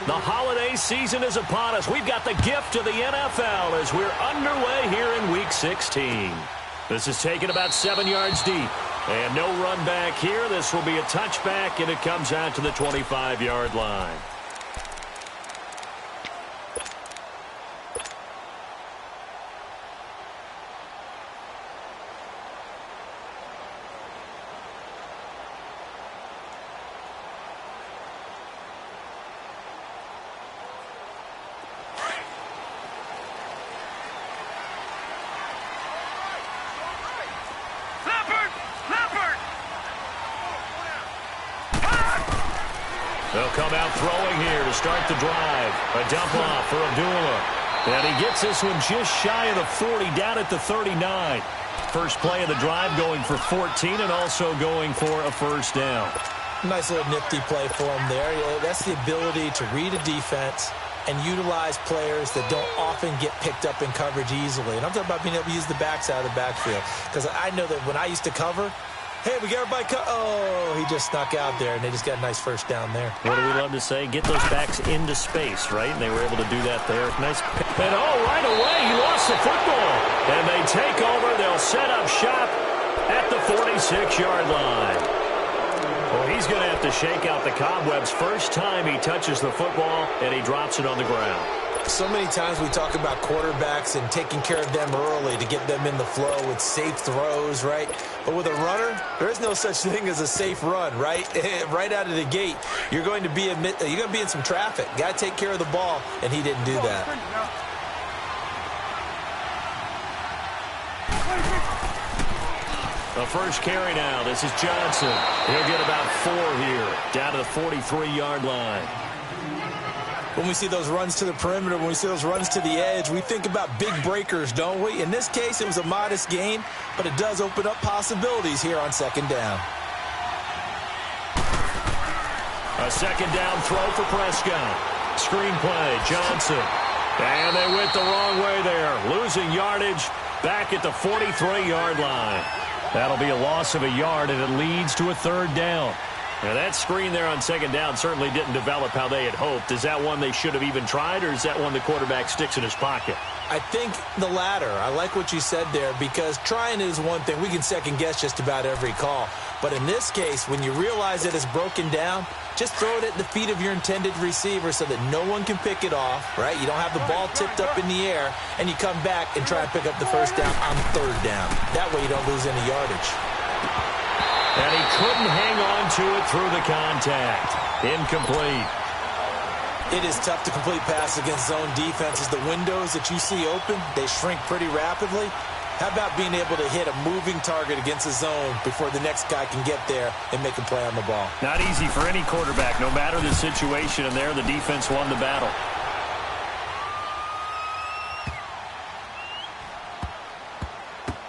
The holiday season is upon us. We've got the gift of the NFL as we're underway here in Week 16. This is taken about 7 yards deep. And no run back here. This will be a touchback, and it comes out to the 25-yard line. They'll come out throwing here to start the drive. A dump off for Abdullah. And he gets this one just shy of the 40, down at the 39. First play of the drive going for 14 and also going for a first down. Nice little nifty play for him there. That's the ability to read a defense and utilize players that don't often get picked up in coverage easily. And I'm talking about being able to use the backside of the backfield. Because I know that when I used to cover, hey, we got everybody oh, he just snuck out there, and they just got a nice first down there. What do we love to say? Get those backs into space, right? And they were able to do that there. Nice pick. And right away, he lost the football. And they take over. They'll set up shop at the 46-yard line. Well, he's going to have to shake out the cobwebs first time he touches the football, and he drops it on the ground. So many times we talk about quarterbacks and taking care of them early to get them in the flow with safe throws, right? But with a runner, there is no such thing as a safe run, right? Right out of the gate, you're going to be in some traffic. Got to take care of the ball, and he didn't do that. The first carry now. This is Johnson. He'll get about 4 here, down to the 43-yard line. When we see those runs to the perimeter, when we see those runs to the edge, we think about big breakers, don't we? In this case, it was a modest gain, but it does open up possibilities here on second down. A second down throw for Prescott. Screen play, Johnson. And they went the wrong way there. Losing yardage back at the 43-yard line. That'll be a loss of a yard, and it leads to a third down. Now, that screen there on second down certainly didn't develop how they had hoped. Is that one they should have even tried, or is that one the quarterback sticks in his pocket? I think the latter. I like what you said there, because trying is one thing. We can second-guess just about every call. But in this case, when you realize that it's broken down, just throw it at the feet of your intended receiver so that no one can pick it off, right? You don't have the ball tipped up in the air, and you come back and try and pick up the first down on third down. That way you don't lose any yardage. And he couldn't hang on to it through the contact. Incomplete. It is tough to complete passes against zone defenses. The windows that you see open, they shrink pretty rapidly. How about being able to hit a moving target against a zone before the next guy can get there and make a play on the ball? Not easy for any quarterback, no matter the situation, and there the defense won the battle.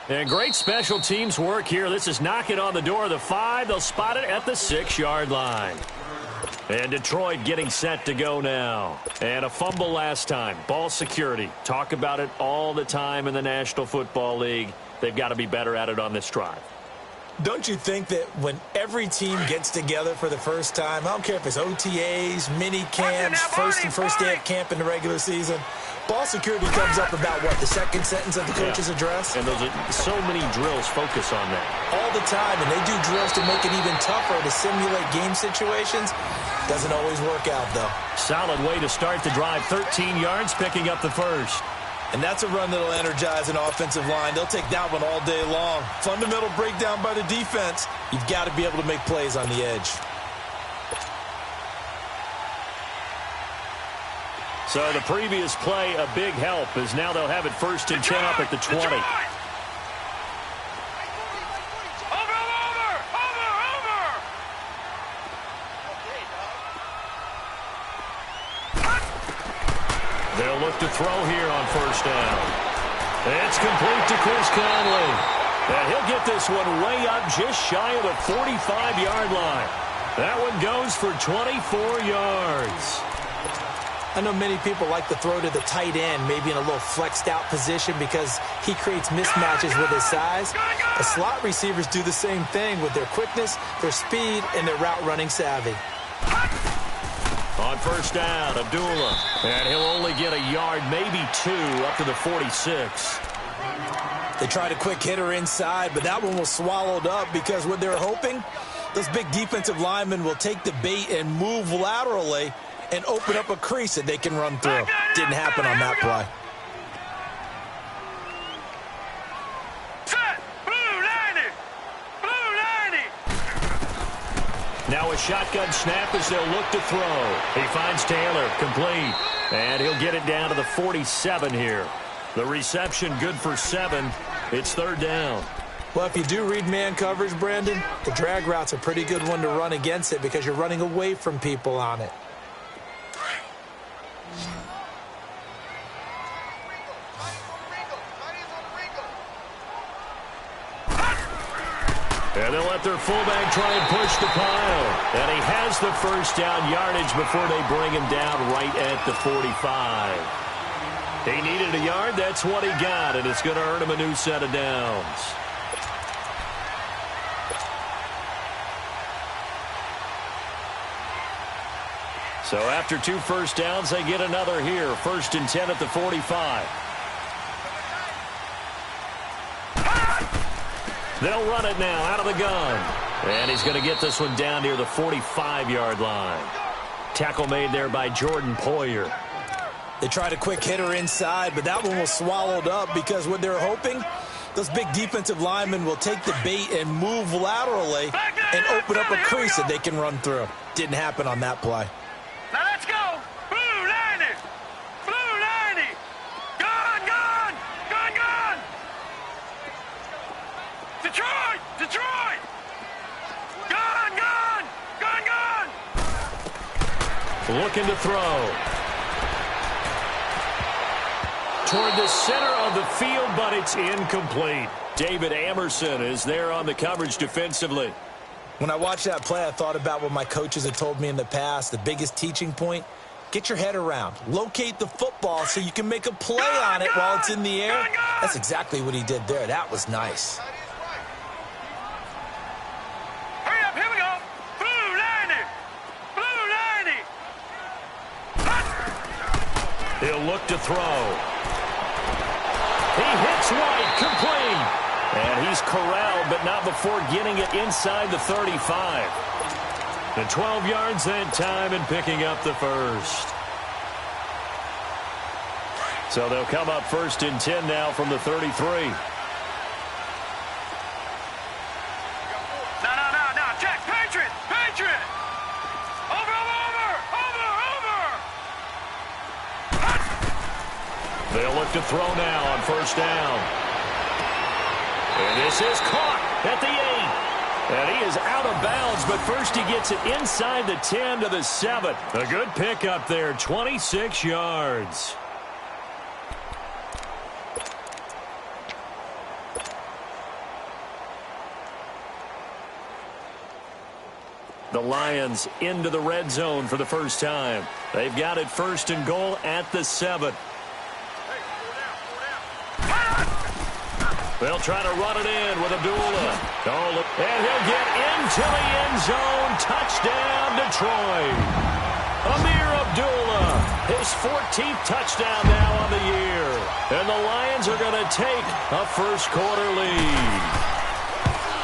And great special teams work here. This is knocking on the door of the 5. They'll spot it at the 6-yard line. And Detroit getting set to go now. And a fumble last time. Ball security. Talk about it all the time in the National Football League. They've got to be better at it on this drive. Don't you think that when every team gets together for the first time, I don't care if it's OTAs, mini camps, first day of camp in the regular season, ball security comes up about, what, the second sentence of the coach's address? And so many drills focus on that. All the time, and they do drills to make it even tougher to simulate game situations. Doesn't always work out, though. Solid way to start the drive. 13 yards, picking up the first. And that's a run that'll energize an offensive line. They'll take that one all day long. Fundamental breakdown by the defense. You've got to be able to make plays on the edge. So the previous play, a big help, as now they'll have it first and 10 up at the 20. They'll look to throw here on first down. It's complete to Chris Conley. And he'll get this one way up just shy of the 45-yard line. That one goes for 24 yards. I know many people like to throw to the tight end, maybe in a little flexed out position because he creates mismatches with his size. The slot receivers do the same thing with their quickness, their speed, and their route running savvy. On first down, Abdullah. And he'll only get a yard, maybe 2, up to the 46. They tried a quick hitter inside, but that one was swallowed up because what they're hoping, those big defensive linemen will take the bait and move laterally and open up a crease that they can run through. Didn't happen on that play. Now a shotgun snap as they'll look to throw. He finds Taylor, complete. And he'll get it down to the 47 here. The reception good for 7. It's third down. Well, if you do read man coverage, Brandon, the drag route's a pretty good one to run against it because you're running away from people on it. And they'll let their fullback try and push the pile. And he has the first down yardage before they bring him down right at the 45. He needed a yard. That's what he got, and it's going to earn him a new set of downs. So after 2 first downs, they get another here. 1st and 10 at the 45. They'll run it now out of the gun. And he's going to get this one down near the 45-yard line. Tackle made there by Jordan Poyer. They tried a quick hitter inside, but that one was swallowed up because what they're hoping, those big defensive linemen will take the bait and move laterally and open up a crease that they can run through. Didn't happen on that play. Now let's go. Blue 90. Blue 90. Gun, gun. Gun, gun. Detroit. Detroit. Gun, gun. Gun, gun. Looking to throw. Toward the center of the field, but it's incomplete. David Amerson is there on the coverage defensively. When I watched that play, I thought about what my coaches had told me in the past. The biggest teaching point, get your head around. Locate the football so you can make a play on it while it's in the air. That's exactly what he did there. That was nice. Hurry up, here we go. Blue 90. Blue 90. He'll look to throw. He hits White, complete. And he's corralled, but not before getting it inside the 35. And 12 yards that time and picking up the first. So they'll come up 1st and 10 now from the 33. No. Check. Patriot. Patriot. Over. They'll look to throw now on 1st down. And this is caught at the 8. And he is out of bounds, but first he gets it inside the 10 to the 7. A good pickup there, 26 yards. The Lions into the red zone for the first time. They've got it 1st and goal at the 7. They'll try to run it in with Abdullah. And he'll get into the end zone. Touchdown, Detroit. Amir Abdullah, his 14th touchdown now on the year. And the Lions are going to take a first-quarter lead.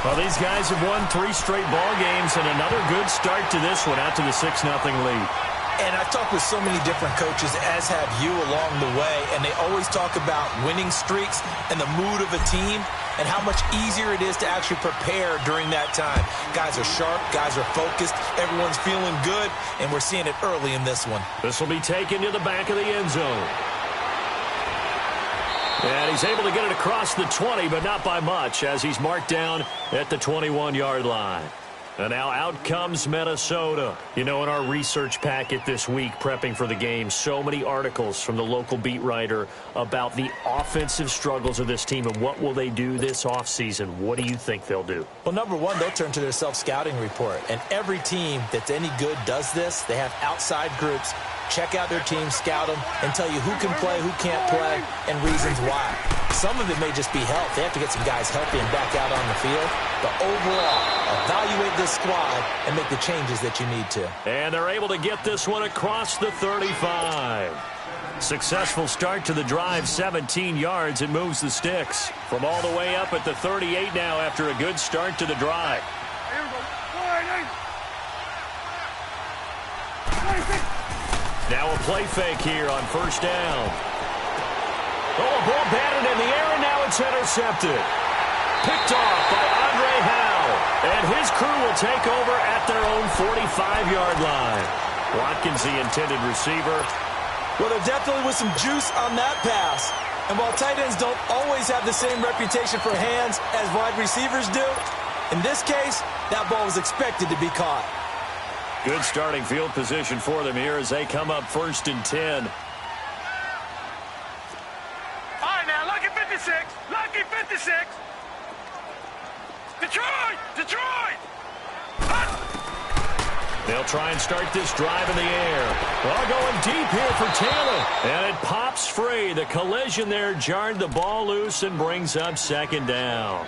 Well, these guys have won 3 straight ball games and another good start to this one out to the 6-0 lead. And I've talked with so many different coaches, as have you, along the way, and they always talk about winning streaks and the mood of a team and how much easier it is to actually prepare during that time. Guys are sharp, guys are focused, everyone's feeling good, and we're seeing it early in this one. This will be taken to the back of the end zone. And he's able to get it across the 20, but not by much, as he's marked down at the 21-yard line. And now out comes Minnesota. You know, in our research packet this week, prepping for the game, so many articles from the local beat writer about the offensive struggles of this team and what will they do this offseason. What do you think they'll do? Well, number one, they'll turn to their self-scouting report. And every team that's any good does this. They have outside groups. Check out their team, scout them, and tell you who can play, who can't play, and reasons why. Some of it may just be health. They have to get some guys healthy and back out on the field. But overall, evaluate this squad and make the changes that you need to. And they're able to get this one across the 35. Successful start to the drive, 17 yards, and moves the sticks. From all the way up at the 38 now after a good start to the drive. Now a play fake here on first down. Oh, a ball batted in the air, and now it's intercepted. Picked off by Andre Howe. And his crew will take over at their own 45-yard line. Watkins, the intended receiver. Well, there definitely was some juice on that pass. And while tight ends don't always have the same reputation for hands as wide receivers do, in this case, that ball was expected to be caught. Good starting field position for them here as they come up 1st and 10. All right, now, lucky 56. Lucky 56. Detroit! Detroit! They'll try and start this drive in the air. Well, going deep here for Taylor. And it pops free. The collision there jarred the ball loose and brings up 2nd down.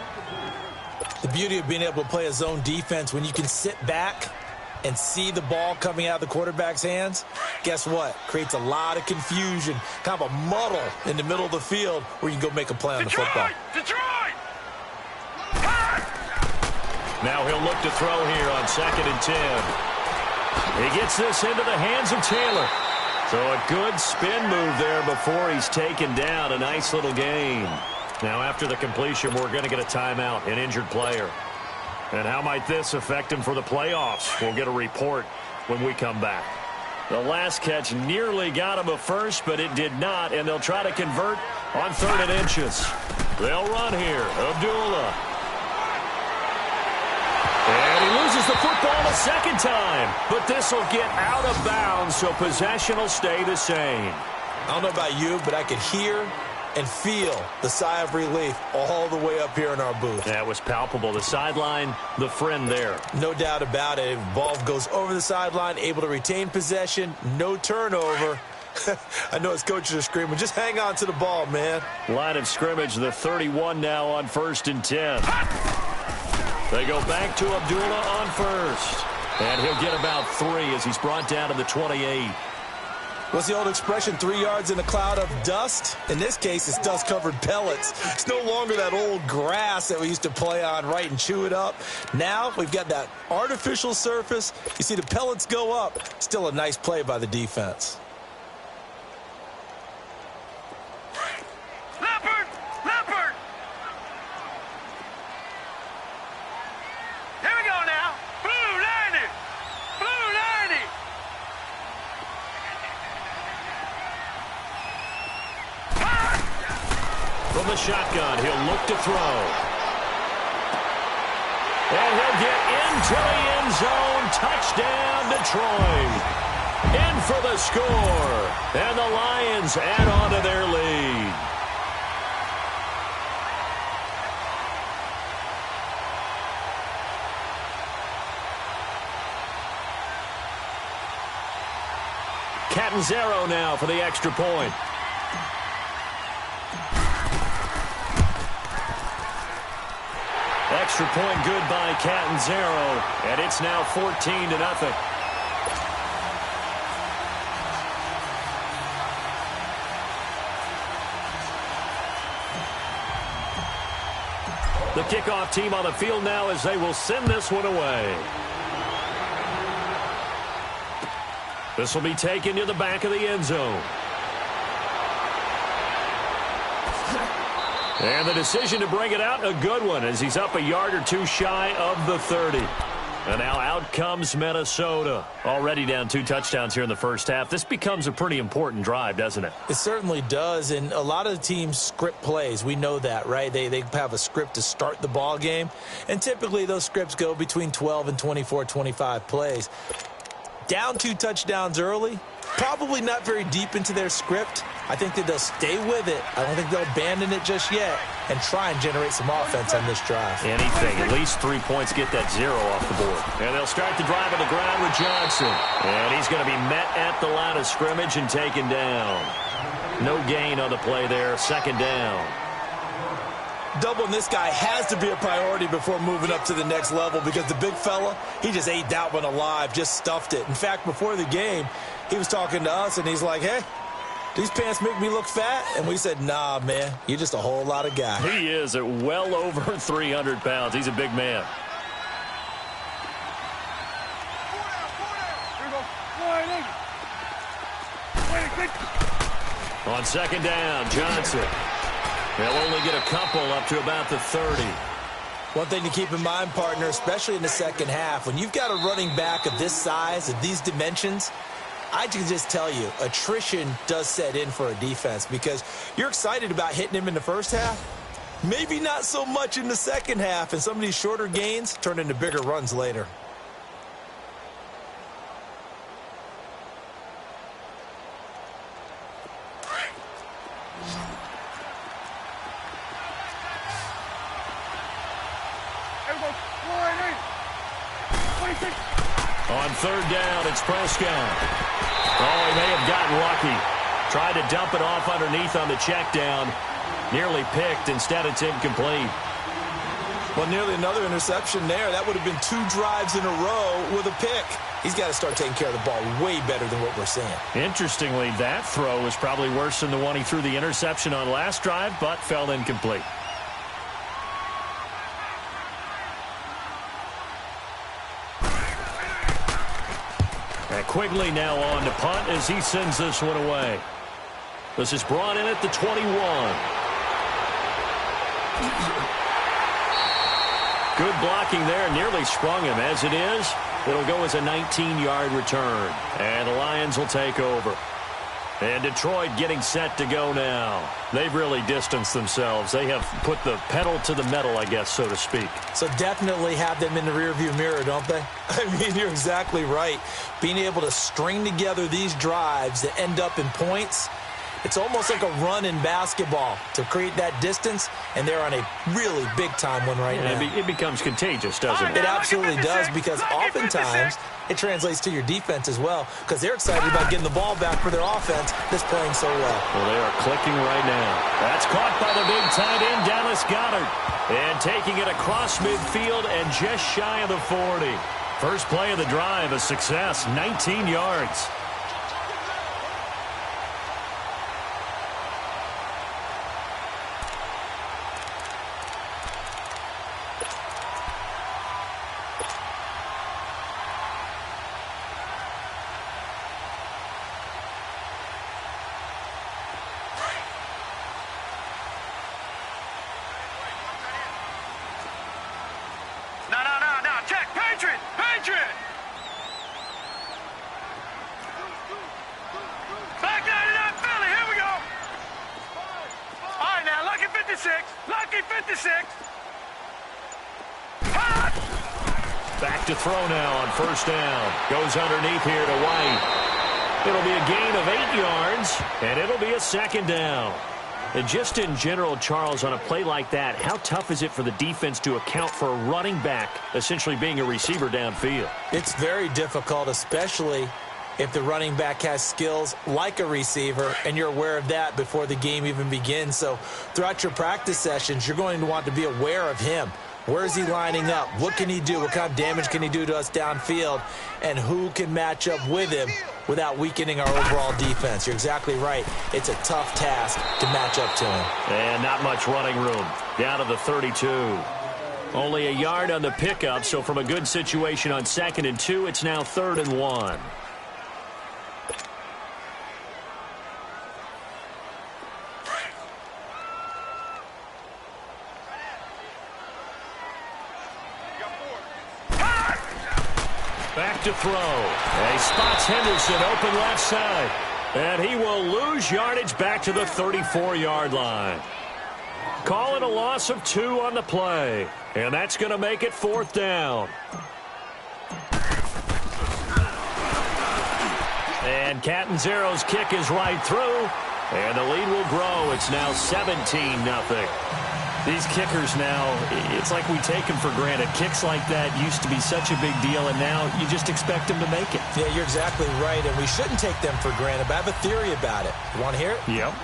The beauty of being able to play a zone defense when you can sit back and see the ball coming out of the quarterback's hands, guess what? Creates a lot of confusion, kind of a muddle in the middle of the field where you can go make a play on the football. Detroit! Now he'll look to throw here on 2nd and 10. He gets this into the hands of Taylor. So a good spin move there before he's taken down. A nice little gain. Now after the completion, we're going to get a timeout, an injured player. And how might this affect him for the playoffs? We'll get a report when we come back. The last catch nearly got him a first, but it did not, and they'll try to convert on 3rd and inches. They'll run here. Abdullah. And he loses the football a 2nd time, but this will get out of bounds, so possession will stay the same. I don't know about you, but I could hear and feel the sigh of relief all the way up here in our booth. That was palpable. The sideline, the friend there. No doubt about it. Ball goes over the sideline, able to retain possession, no turnover. I know his coaches are screaming, just hang on to the ball, man. Line of scrimmage, the 31 now on 1st and 10. They go back to Abdullah on 1st. And he'll get about 3 as he's brought down to the 28. What's the old expression, 3 yards in a cloud of dust? In this case, it's dust-covered pellets. It's no longer that old grass that we used to play on, right, and chew it up. Now we've got that artificial surface. You see the pellets go up. Still a nice play by the defense. Leopard! Leopard! Here we go now. Blue 90! Blue 90! From the shotgun, he'll look to throw. And he'll get into the end zone. Touchdown, Detroit. In for the score. And the Lions add on to their lead. Catanzaro now for the extra point. Extra point good by Catanzaro, and it's now 14-0. The kickoff team on the field now as they will send this one away. This will be taken to the back of the end zone. And the decision to bring it out, a good one, as he's up a yard or two shy of the 30. And now out comes Minnesota. Already down 2 touchdowns here in the first half. This becomes a pretty important drive, doesn't it? It certainly does, and a lot of the teams script plays. We know that, right? They have a script to start the ball game, and typically those scripts go between 12 and 24, 25 plays. Down 2 touchdowns early, probably not very deep into their script. I think that they'll stay with it. I don't think they'll abandon it just yet and try and generate some offense on this drive. Anything. At least 3 points get that 0 off the board. And they'll start the drive on the ground with Johnson. And he's going to be met at the line of scrimmage and taken down. No gain on the play there. 2nd down. Doubling this guy has to be a priority before moving up to the next level because the big fella, he just ate that one alive, just stuffed it. In fact, before the game, he was talking to us, and he's like, hey, these pants make me look fat? And we said, nah, man, you're just a whole lot of guy. He is at well over 300 pounds. He's a big man. On second down, Johnson. They'll only get a couple up to about the 30. One thing to keep in mind, partner, especially in the second half, when you've got a running back of this size, of these dimensions, I can just tell you, attrition does set in for a defense because you're excited about hitting him in the first half. Maybe not so much in the second half, and some of these shorter gains turn into bigger runs later. On third down, it's Prescott. Oh, he may have gotten lucky. Tried to dump it off underneath on the check down. Nearly picked. Instead, it's incomplete. Well, nearly another interception there. That would have been 2 drives in a row with a pick. He's got to start taking care of the ball way better than what we're seeing. Interestingly, that throw was probably worse than the one he threw the interception on last drive, but fell incomplete. And Quigley now on to punt as he sends this one away. This is brought in at the 21. Good blocking there. Nearly sprung him. As it is, it'll go as a 19-yard return. And the Lions will take over. And Detroit getting set to go now. They've really distanced themselves. They have put the pedal to the metal, I guess, so to speak. So definitely have them in the rearview mirror, don't they? I mean, you're exactly right. Being able to string together these drives that end up in points, it's almost like a run in basketball to create that distance, and they're on a really big-time one right now. It becomes contagious, doesn't it? It absolutely does, because oftentimes it translates to your defense as well, because they're excited about getting the ball back for their offense that's playing so well. Well, they are clicking right now. That's caught by the big tight end, Dallas Goedert. And taking it across midfield and just shy of the 40. First play of the drive, a success, 19 yards. No, check, Patriot! Back 99 Philly, here we go! All right, now, lucky 56! Hot! Back to throw now on first down. Goes underneath here to White. It'll be a gain of 8 yards, and it'll be a second down. And just in general, Charles, on a play like that, how tough is it for the defense to account for a running back essentially being a receiver downfield? It's very difficult, especially if the running back has skills like a receiver, and you're aware of that before the game even begins. So throughout your practice sessions, you're going to want to be aware of him. Where is he lining up? What can he do? What kind of damage can he do to us downfield? And who can match up with him without weakening our overall defense? You're exactly right. It's a tough task to match up to him. And not much running room. Down to the 32. Only a yard on the pickup, so from a good situation on 2nd and 2, it's now 3rd and 1. Back to throw. And he spots Henderson open left side. And he will lose yardage back to the 34-yard line. Call it a loss of 2 on the play. And that's going to make it 4th down. And Catanzaro's kick is right through. And the lead will grow. It's now 17-0. These kickers now, it's like we take them for granted. Kicks like that used to be such a big deal, and now you just expect them to make it. Yeah, you're exactly right, and we shouldn't take them for granted, but I have a theory about it. You want to hear it? Yep.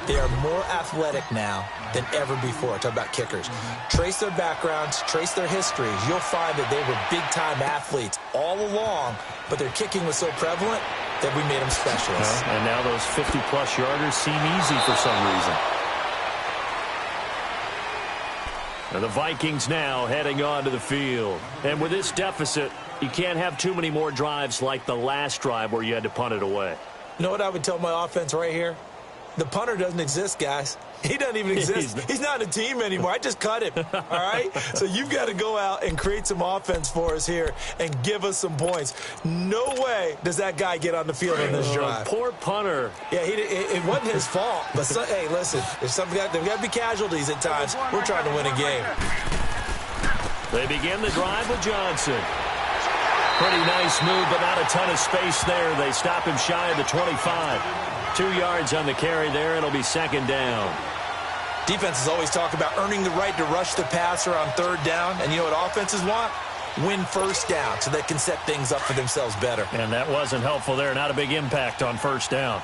They are more athletic now than ever before. Talk about kickers. Trace their backgrounds, trace their histories. You'll find that they were big-time athletes all along, but their kicking was so prevalent that we made them specialists. And now those 50-plus yarders seem easy for some reason. And the Vikings now heading onto the field. And with this deficit, you can't have too many more drives like the last drive where you had to punt it away. You know what I would tell my offense right here? The punter doesn't exist, guys. He doesn't even exist. He's not a team anymore. I just cut him, all right? So you've got to go out and create some offense for us here and give us some points. No way does that guy get on the field on this drive. Poor punter. Yeah, it wasn't his fault. But, hey, listen, there's got to be casualties at times. We're trying to win a game. They begin the drive with Johnson. Pretty nice move, but not a ton of space there. They stop him shy of the 25. 2 yards on the carry there. It'll be second down. Defenses always talk about earning the right to rush the passer on third down. And you know what offenses want? Win first down so they can set things up for themselves better. And that wasn't helpful there. Not a big impact on first down.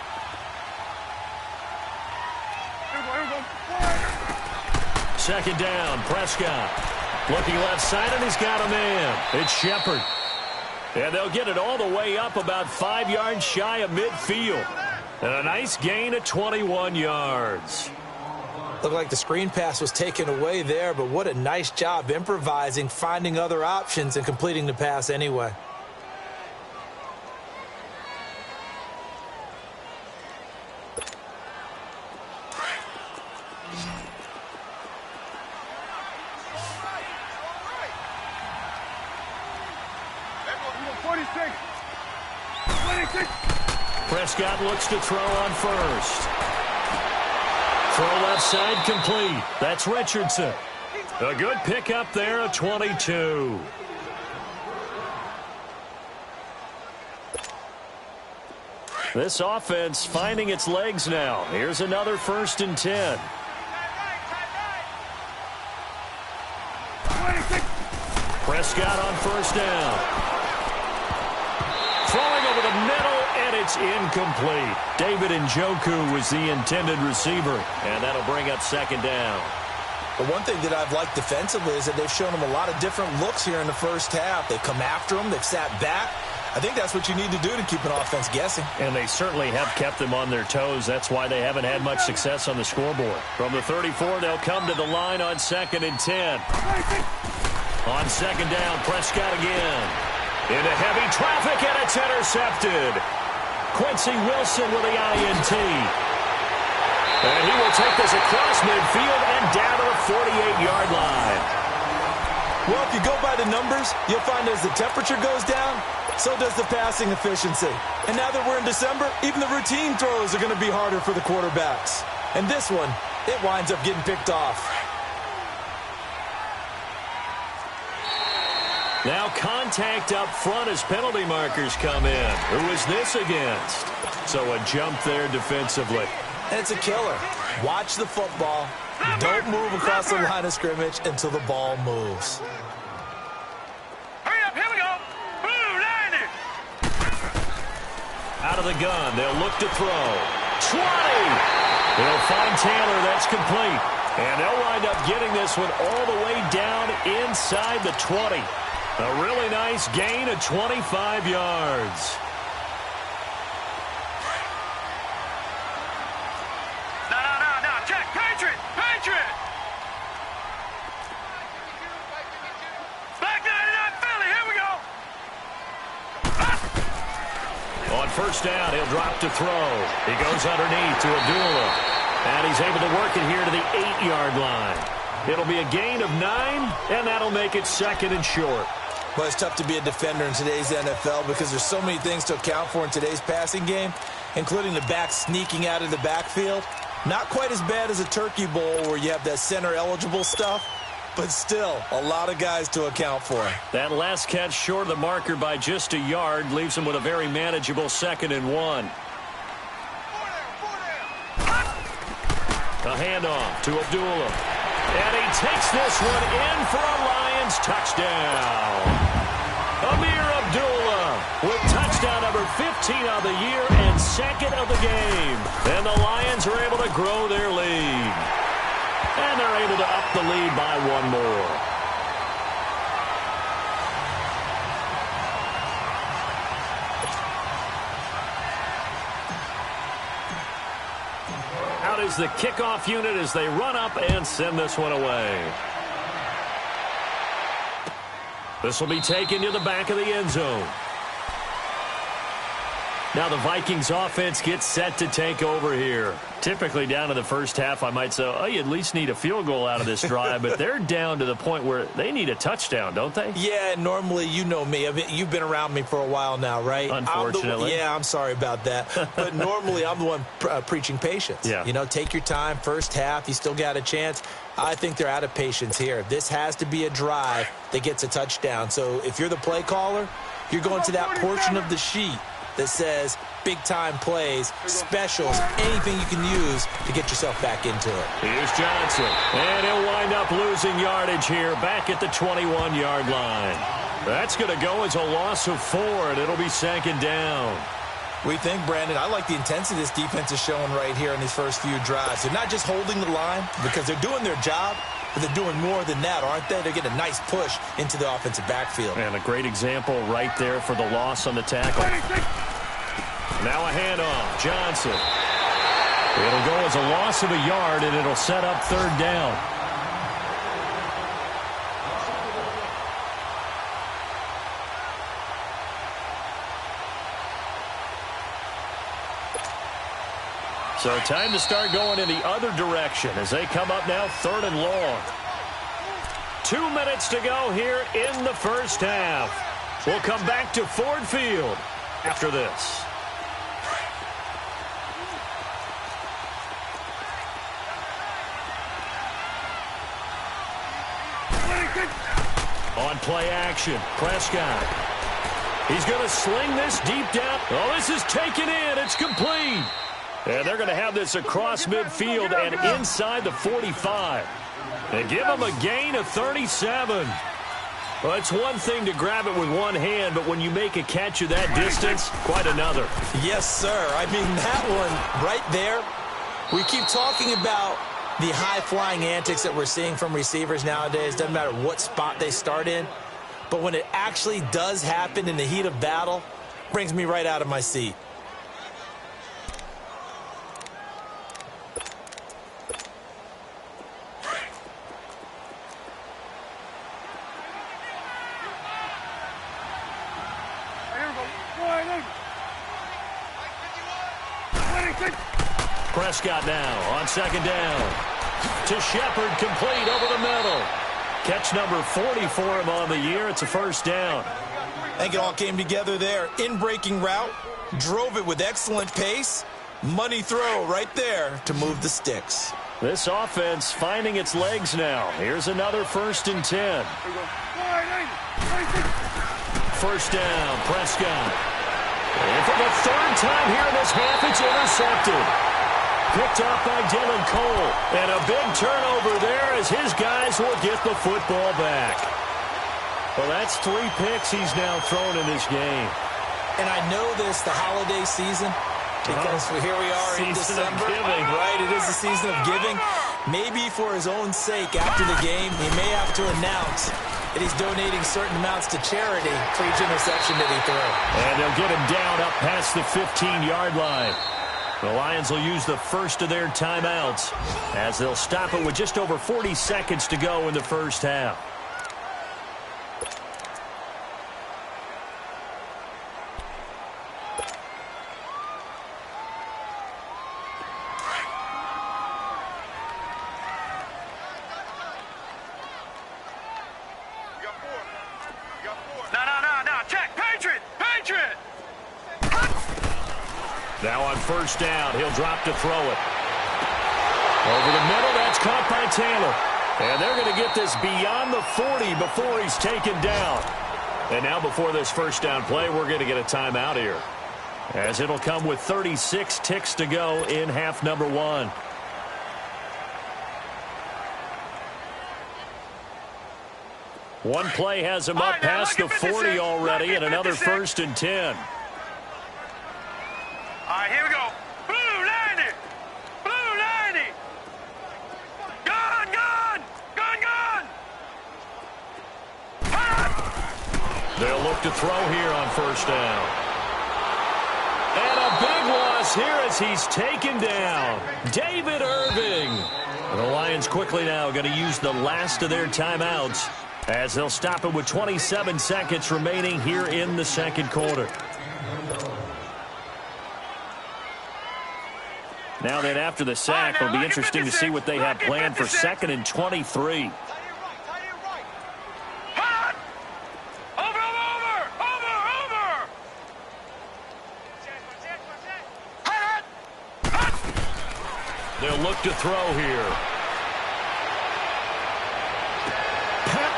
Second down, Prescott. Looking left side, and he's got a man. It's Shepard. And they'll get it all the way up about 5 yards shy of midfield. And a nice gain of 21 yards. Looked like the screen pass was taken away there, but what a nice job improvising, finding other options, and completing the pass anyway. Prescott looks to throw on first. Throw left side complete. That's Richardson. A good pickup there of 22. This offense finding its legs now. Here's another 1st and 10. Prescott on first down. Throwing over the middle, and it's incomplete. David Njoku was the intended receiver, and that'll bring up second down. But one thing that I've liked defensively is that they've shown them a lot of different looks here in the first half. They've come after them. They've sat back. I think that's what you need to do to keep an offense guessing. And they certainly have kept them on their toes. That's why they haven't had much success on the scoreboard. From the 34, they'll come to the line on 2nd and 10. On second down, Prescott again. Into heavy traffic, and it's intercepted. Quincy Wilson with the INT. And he will take this across midfield and down to the 48-yard line. Well, if you go by the numbers, you'll find as the temperature goes down, so does the passing efficiency. And now that we're in December, even the routine throws are going to be harder for the quarterbacks. And this one, it winds up getting picked off. Now contact up front as penalty markers come in. Who is this against? So a jump there defensively. And it's a killer. Watch the football. Don't move across the line of scrimmage until the ball moves. Hurry up, here we go. Blue, 90. Out of the gun, they'll look to throw. 20! They'll find Taylor, that's complete. And they'll wind up getting this one all the way down inside the 20. A really nice gain of 25 yards. No. Check. Patriot. Back 99 Philly. Here we go. On first down, he'll drop to throw. He goes underneath to Abdullah. And he's able to work it here to the 8-yard line. It'll be a gain of 9, and that'll make it 2nd and short. Well, it's tough to be a defender in today's NFL because there's so many things to account for in today's passing game, including the back sneaking out of the backfield. Not quite as bad as a turkey bowl where you have that center-eligible stuff, but still a lot of guys to account for. That last catch short of the marker by just a yard leaves him with a very manageable 2nd and 1. A handoff to Abdullah. And he takes this one in for a Lions touchdown. Amir Abdullah with touchdown number 15 of the year and 2nd of the game. And the Lions are able to to grow their lead. And they're able to up the lead by one more. Out is the kickoff unit as they run up and send this one away. This will be taken to the back of the end zone. Now the Vikings offense gets set to take over here. Typically down to the first half, I might say, oh, you at least need a field goal out of this drive, but they're down to the point where they need a touchdown, don't they? Yeah, normally, you know me. I mean, you've been around me for a while now, right? Unfortunately. I'm sorry about that. But normally, I'm the one preaching patience. Yeah. You know, take your time. First half, you still got a chance. I think they're out of patience here. This has to be a drive that gets a touchdown. So if you're the play caller, you're going to that portion of the sheet that says big-time plays, specials, anything you can use to get yourself back into it. Here's Johnson, and he'll wind up losing yardage here back at the 21-yard line. That's going to go as a loss of 4, and it'll be second down. We think, Brandon, I like the intensity this defense is showing right here in these first few drives. They're not just holding the line because they're doing their job, but they're doing more than that, aren't they? They're getting a nice push into the offensive backfield. And a great example right there for the loss on the tackle. Now a handoff. Johnson. It'll go as a loss of a yard, and it'll set up third down. So time to start going in the other direction as they come up now third and long. 2 minutes to go here in the first half. We'll come back to Ford Field after this. On play action, Prescott. He's going to sling this deep down. Oh, this is taken in. It's complete. And they're going to have this across midfield and inside the 45. And give them a gain of 37. Well, it's one thing to grab it with one hand, but when you make a catch of that distance, quite another. Yes, sir. I mean, that one right there, we keep talking about the high-flying antics that we're seeing from receivers nowadays. Doesn't matter what spot they start in. But when it actually does happen in the heat of battle, brings me right out of my seat. Prescott now on second down. To Shepard, complete over the middle. Catch number 40 for him on the year. It's a first down. I think it all came together there. In-breaking route, drove it with excellent pace. Money throw right there to move the sticks. This offense finding its legs now. Here's another 1st and 10. First down, Prescott. And for the third time here in this half, it's intercepted. Picked off by Dylan Cole. And a big turnover there as his guys will get the football back. Well, that's 3 picks he's now thrown in this game. And I know this, the holiday season, because here we are in December. Right, it is the season of giving. Maybe for his own sake, after the game, he may have to announce that he's donating certain amounts to charity for each interception that he threw. And they'll get him down up past the 15-yard line. The Lions will use the first of their timeouts as they'll stop it with just over 40 seconds to go in the first half. Now on first down, he'll drop to throw it. Over the middle, that's caught by Taylor. And they're going to get this beyond the 40 before he's taken down. And now before this first down play, we're going to get a timeout here, as it'll come with 36 ticks to go in half number 1. One play has him up past the 40 already, and another 1st and 10. All right, here we go. Blue line it. Blue line They'll look to throw here on first down. And a big loss here as he's taken down. David Irving. The Lions quickly now going to use the last of their timeouts as they'll stop it with 27 seconds remaining here in the second quarter. Now then, after the sack, it'll be interesting to see what they have planned for 2nd and 23. They'll look to throw here.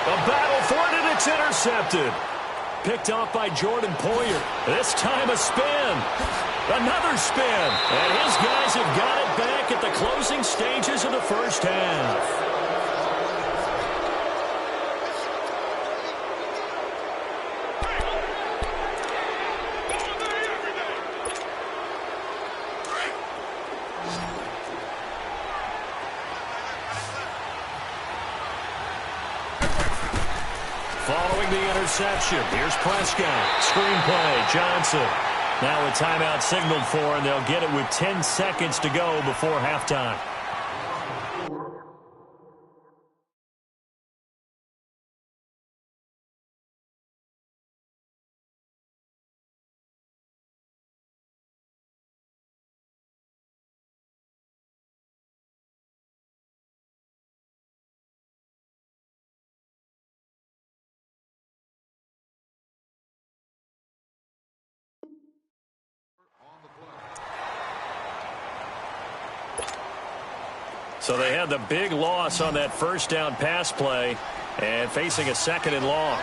A battle for it, and it's intercepted. Picked off by Jordan Poyer. This time a spin. Another spin. And his guys have got it back at the closing stages of the first half. Following the interception, here's Prescott. Screen play, Johnson. Now a timeout signaled for, and they'll get it with 10 seconds to go before halftime. So they had the big loss on that first down pass play and facing a 2nd and long.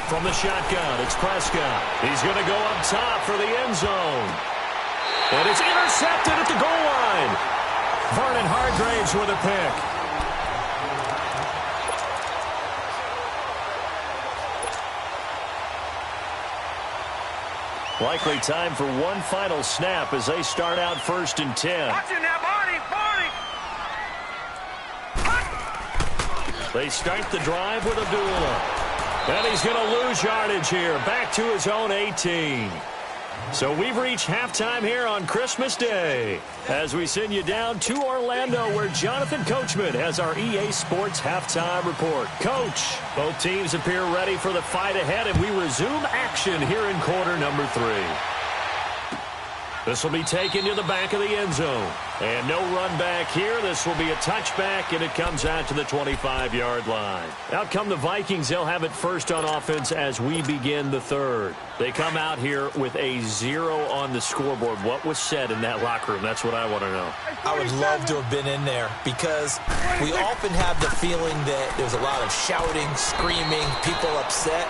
From the shotgun, it's Prescott. He's going to go up top for the end zone. And it's intercepted at the goal line. Vernon Hargreaves with a pick. Likely time for one final snap as they start out 1st and 10. Watching that body. They start the drive with Abdullah. And he's going to lose yardage here. Back to his own 18. So we've reached halftime here on Christmas Day as we send you down to Orlando where Jonathan Coachman has our EA Sports halftime report. Coach, both teams appear ready for the fight ahead, and we resume action here in quarter number 3. This will be taken to the back of the end zone. And no run back here. This will be a touchback, and it comes out to the 25-yard line. Out come the Vikings. They'll have it first on offense as we begin the third. They come out here with a 0 on the scoreboard. What was said in that locker room? That's what I want to know. I would love to have been in there because we often have the feeling that there's a lot of shouting, screaming, people upset.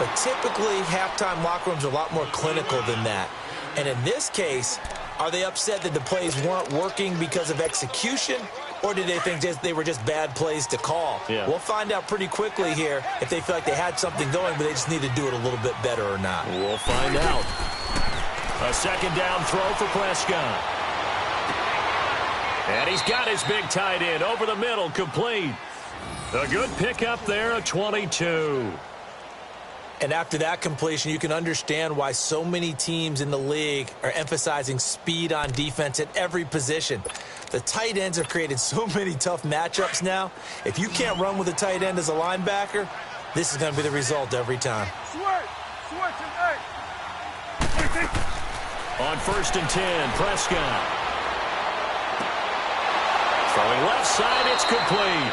But typically, halftime locker rooms are a lot more clinical than that. And in this case, are they upset that the plays weren't working because of execution, or did they think they were just bad plays to call? Yeah. We'll find out pretty quickly here if they feel like they had something going, but they just need to do it a little bit better or not. We'll find out. A 2nd down throw for Prescott. And he's got his big tight end over the middle, complete. A good pickup there, a 22. And after that completion, you can understand why so many teams in the league are emphasizing speed on defense at every position. The tight ends have created so many tough matchups now. If you can't run with a tight end as a linebacker, this is going to be the result every time. On 1st and 10, Prescott. Throwing left side, it's complete.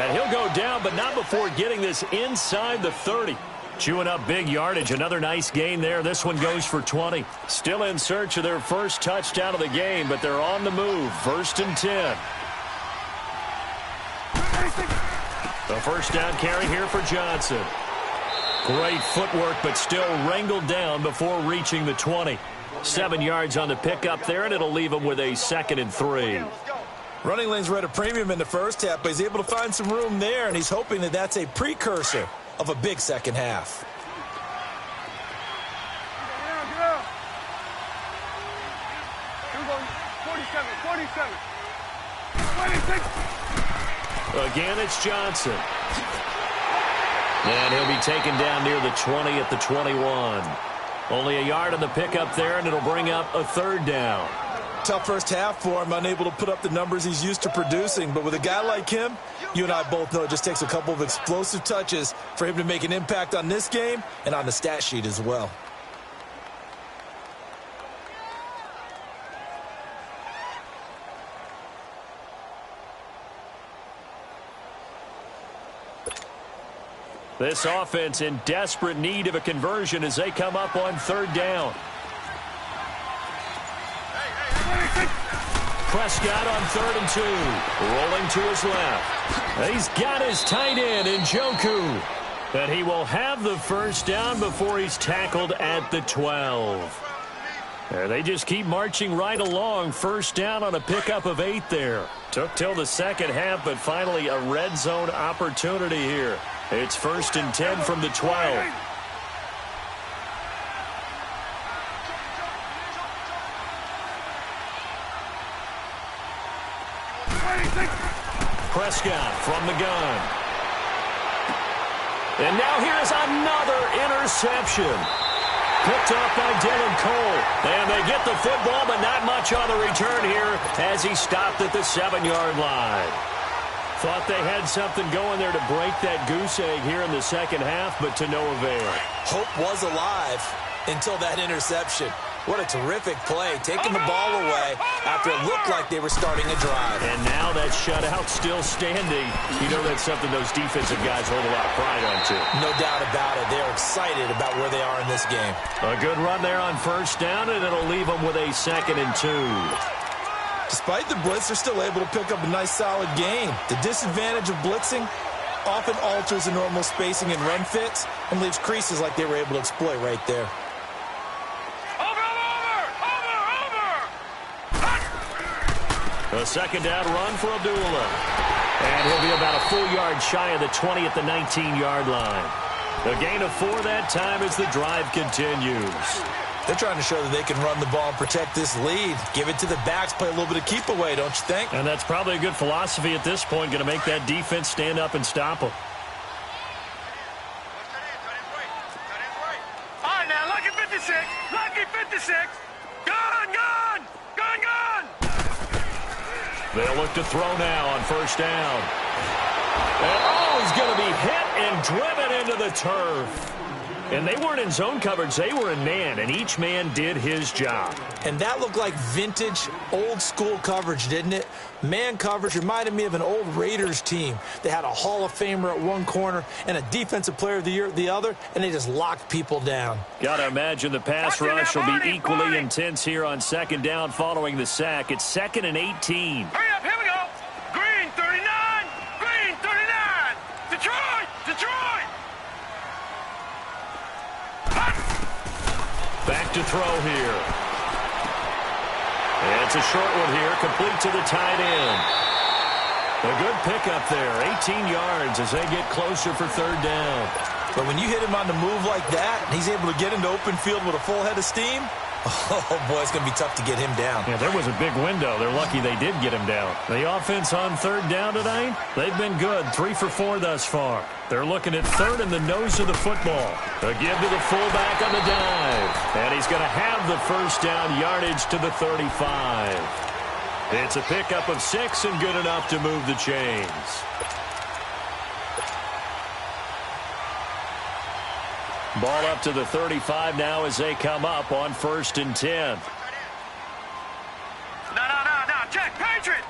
And he'll go down, but not before getting this inside the 30. Chewing up big yardage. Another nice gain there. This one goes for 20. Still in search of their first touchdown of the game, but they're on the move. 1st and 10. The first down carry here for Johnson. Great footwork, but still wrangled down before reaching the 20. 7 yards on the pickup there, and it'll leave him with a 2nd and 3. Running lanes were at a premium in the first half, but he's able to find some room there, and he's hoping that that's a precursor of a big second half. 47. 26. Again, it's Johnson. And he'll be taken down near the 20 at the 21. Only a yard on the pickup there, and it'll bring up a third down. Tough first half for him, unable to put up the numbers he's used to producing. But with a guy like him, you and I both know it just takes a couple of explosive touches for him to make an impact on this game and on the stat sheet as well. This offense in desperate need of a conversion as they come up on third down. Prescott on 3rd and 2. Rolling to his left. He's got his tight end in Njoku. And he will have the first down before he's tackled at the 12. And they just keep marching right along. First down on a pickup of 8 there. Took till the second half, but finally a red zone opportunity here. It's 1st and 10 from the 12. Prescott from the gun. And now here's another interception. Picked up by Dylan Cole. And they get the football, but not much on the return here as he stopped at the 7-yard line. Thought they had something going there to break that goose egg here in the second half, but to no avail. Hope was alive until that interception. What a terrific play, taking the ball away after it looked like they were starting a drive. And now that shutout still standing. You know that's something those defensive guys hold a lot of pride on, too. No doubt about it. They're excited about where they are in this game. A good run there on first down, and it'll leave them with a 2nd and 2. Despite the blitz, they're still able to pick up a nice, solid gain. The disadvantage of blitzing often alters the normal spacing and run fits and leaves creases like they were able to exploit right there. A 2nd down run for Abdullah. And he'll be about a full yard shy of the 20 at the 19-yard line. A gain of 4 that time as the drive continues. They're trying to show that they can run the ball and protect this lead. Give it to the backs, play a little bit of keep away, don't you think? And that's probably a good philosophy at this point, going to make that defense stand up and stop them. All right, now, lucky 56. Lucky 56. Gun. They'll look to throw now on first down. And, he's going to be hit and driven into the turf. And they weren't in zone coverage. They were in man, and each man did his job. And that looked like vintage, old-school coverage, didn't it? Man coverage reminded me of an old Raiders team. They had a Hall of Famer at one corner and a Defensive Player of the Year at the other, and they just locked people down. Got to imagine the pass rush will be equally intense here on 2nd down following the sack. It's 2nd and 18. Hurry up, here we go. Green 39. Green 39. Detroit. Back to throw here. And it's a short one here, complete to the tight end. A good pickup there, 18 yards as they get closer for 3rd down. But when you hit him on the move like that, and he's able to get into open field with a full head of steam, oh, boy, it's going to be tough to get him down. Yeah, there was a big window. They're lucky they did get him down. The offense on 3rd down tonight, they've been good. 3 for 4 thus far. They're looking at 3rd in the nose of the football. A give to the fullback on the dive. And he's going to have the first down yardage to the 35. It's a pickup of 6 and good enough to move the chains. Ball up to the 35 now as they come up on 1st and 10. No. Check. Patriot.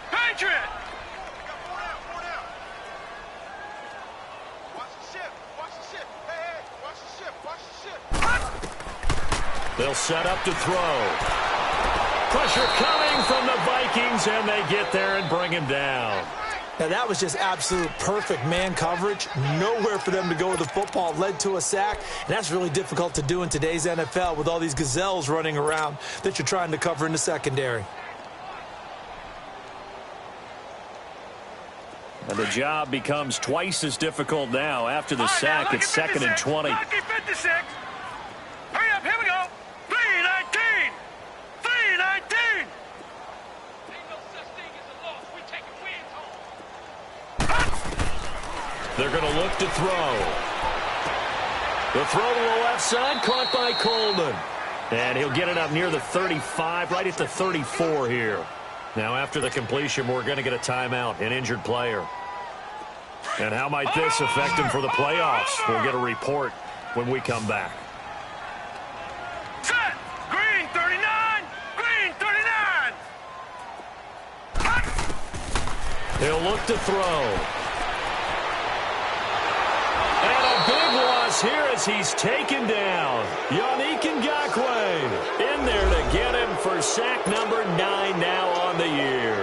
Watch the ship. Hey, watch the ship. They'll set up to throw. Pressure coming from the Vikings, and they get there and bring him down. Now, that was just absolute perfect man coverage. Nowhere for them to go with the football. Led to a sack, and that's really difficult to do in today's NFL with all these gazelles running around that you're trying to cover in the secondary. And the job becomes twice as difficult now after the sack. It's 2nd and 20. Lucky 56. Hurry up, here we go. 3-19. They're going to look to throw. The throw to the left side, caught by Coleman. And he'll get it up near the 35, right at the 34 here. Now, after the completion, we're going to get a timeout, an injured player. And how might this affect him for the playoffs? We'll get a report when we come back. Set. Green 39. Green 39. Cut. He'll look to throw. And a big loss here as he's taken down. Yannick Ngakoue in there to get him for sack number 9 now on the year.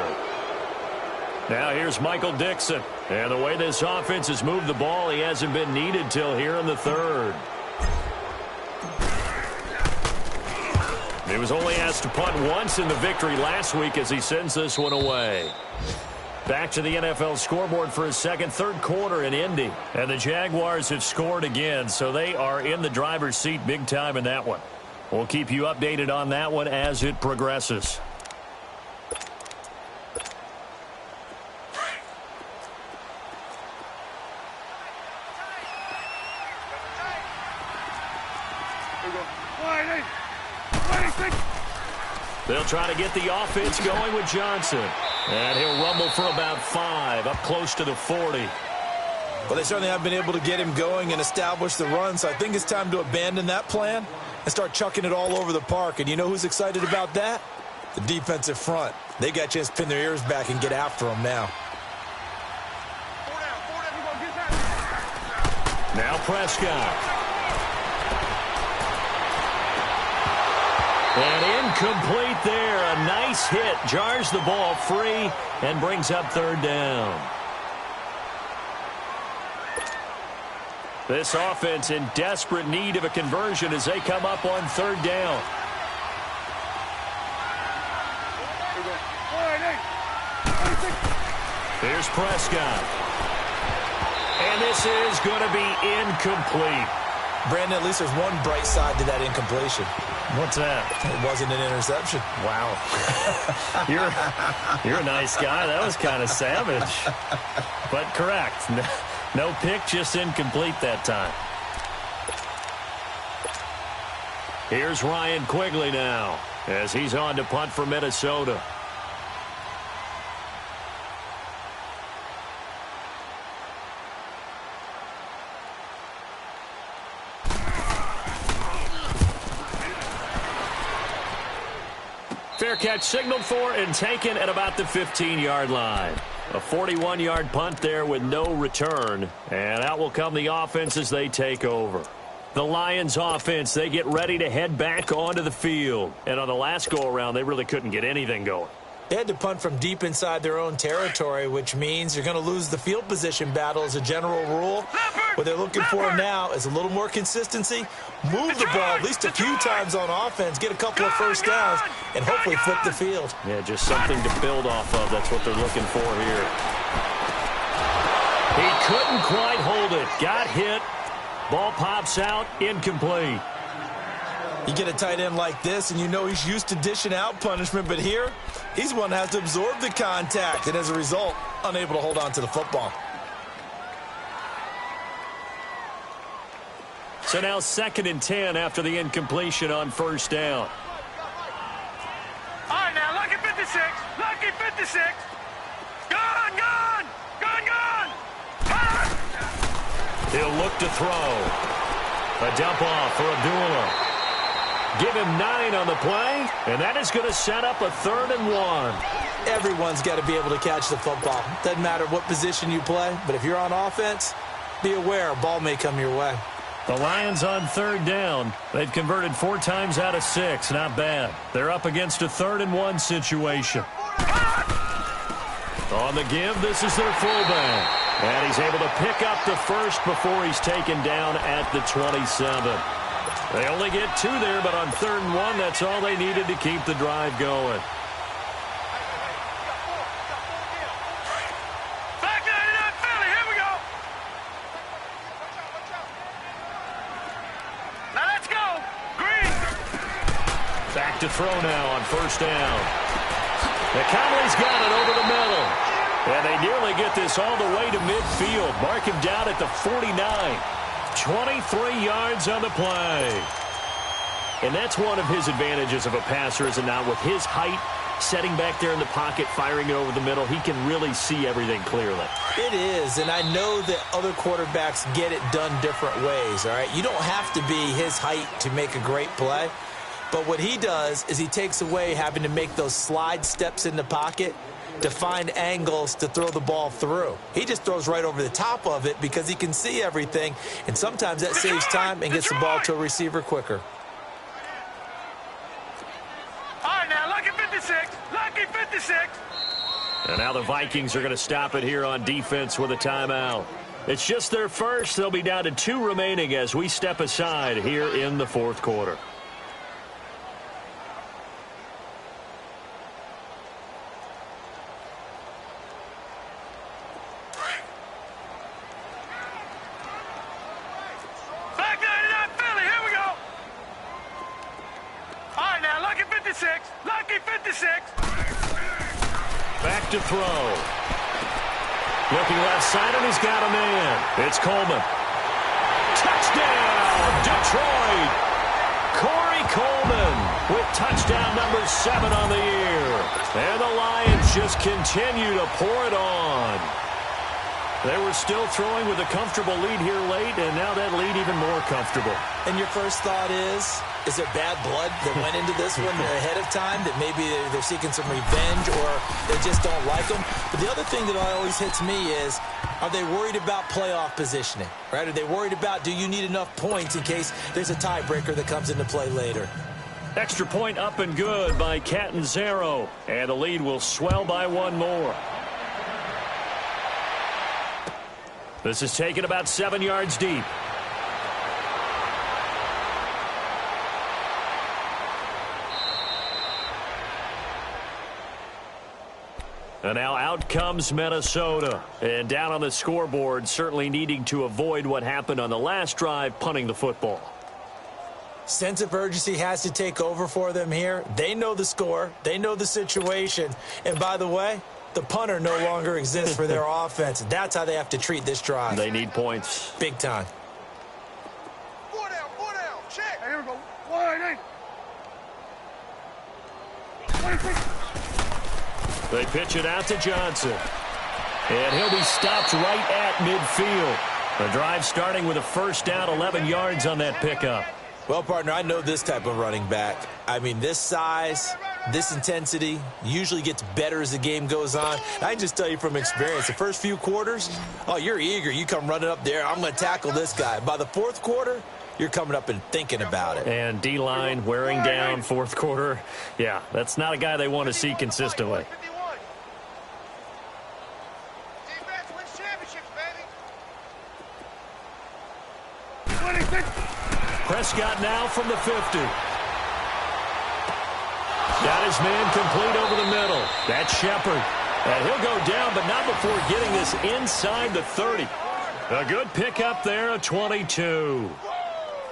Now here's Michael Dixon. And the way this offense has moved the ball, he hasn't been needed till here in the third. He was only asked to punt once in the victory last week as he sends this one away. Back to the NFL scoreboard for his third quarter in Indy. And the Jaguars have scored again, so they are in the driver's seat big time in that one. We'll keep you updated on that one as it progresses. They'll try to get the offense going with Johnson. And he'll rumble for about 5, up close to the 40. Well, they certainly have been able to get him going and establish the run, so I think it's time to abandon that plan and start chucking it all over the park. And you know who's excited about that? The defensive front. They got a chance to pin their ears back and get after him now. Now Prescott. And incomplete there. A nice hit. Jars the ball free and brings up third down. This offense in desperate need of a conversion as they come up on third down. Here's Prescott. And this is going to be incomplete. Brandon, at least there's one bright side to that incompletion. What's that? It wasn't an interception. Wow. You're a nice guy. That was kind of savage. But correct. No pick, just incomplete that time. Here's Ryan Quigley now as he's on to punt for Minnesota. Fair catch signaled for and taken at about the 15-yard line. A 41-yard punt there with no return. And out will come the offense as they take over. The Lions offense, they get ready to head back onto the field. And on the last go-around, they really couldn't get anything going. They had to punt from deep inside their own territory, which means you're going to lose the field position battle as a general rule. What they're looking for now is a little more consistency, move the ball at least a few times on offense, get a couple of first downs, and hopefully flip the field. Yeah, just something to build off of. That's what they're looking for here. He couldn't quite hold it. Got hit. Ball pops out. Incomplete. You get a tight end like this, and you know he's used to dishing out punishment, but here, he's one that has to absorb the contact, and as a result, unable to hold on to the football. So now 2nd and 10 after the incompletion on first down. All right, now, lucky 56. Lucky 56. Gone, gone. Gone, gone. Gone. He'll look to throw. A dump off for Abdullah. Give him 9 on the play, and that is going to set up a 3rd and 1. Everyone's got to be able to catch the football. Doesn't matter what position you play, but if you're on offense, be aware a ball may come your way. The Lions on 3rd down. They've converted 4 times out of 6. Not bad. They're up against a 3rd and 1 situation. On the give, this is their fullback. And he's able to pick up the first before he's taken down at the 27. They only get 2 there, but on 3rd and 1, that's all they needed to keep the drive going. Back 99 Philly, here we go. Now let's go. Green. Back to throw now on first down. Conley's got it over the middle. And they nearly get this all the way to midfield. Mark him down at the 49. 23 yards on the play. And that's one of his advantages of a passer, is it not? With his height, setting back there in the pocket, firing it over the middle, he can really see everything clearly. It is, and I know that other quarterbacks get it done different ways, all right? You don't have to be his height to make a great play, but what he does is he takes away having to make those slide steps in the pocket to find angles to throw the ball through. He just throws right over the top of it because he can see everything, and sometimes that saves time and gets the ball to a receiver quicker. All right, now, lucky 56. Lucky 56. And now the Vikings are going to stop it here on defense with a timeout. It's just their first. They'll be down to 2 remaining as we step aside here in the fourth quarter. Back 99 Philly, here we go. All right, now, lucky 56. Lucky 56. Back to throw. Looking left side, and he's got a man. It's Coleman. Touchdown, Detroit. Corey Coleman with touchdown number 7 on the year. And the Lions just continue to pour it on. They were still throwing with a comfortable lead here late, and now that lead even more comfortable. And your first thought is there bad blood that went into this one ahead of time, that maybe they're seeking some revenge or they just don't like them? But the other thing that always hits me is, are they worried about playoff positioning, right? Are they worried about, do you need enough points in case there's a tiebreaker that comes into play later? Extra point up and good by Catanzaro, and the lead will swell by 1 more. This is taken about 7 yards deep. And now out comes Minnesota. And down on the scoreboard, certainly needing to avoid what happened on the last drive, punting the football. Sense of urgency has to take over for them here. They know the score. They know the situation. And by the way, the punter no longer exists for their offense. That's how they have to treat this drive. They need points. Big time. 4 down, check. Here we go. 1, 26. They pitch it out to Johnson. And he'll be stopped right at midfield. The drive starting with a first down, 11 yards on that pickup. Well, partner, I know this type of running back. I mean, this size, this intensity usually gets better as the game goes on. I can just tell you from experience, the first few quarters, oh, you're eager. You come running up there, I'm going to tackle this guy. By the fourth quarter, you're coming up and thinking about it. And D-line wearing down fourth quarter. Yeah, that's not a guy they want to see consistently. Defense wins championships, baby. 26. Prescott now from the 50. Got his man complete over the middle. That's Shepard. And he'll go down, but not before getting this inside the 30. A good pickup there, a 22.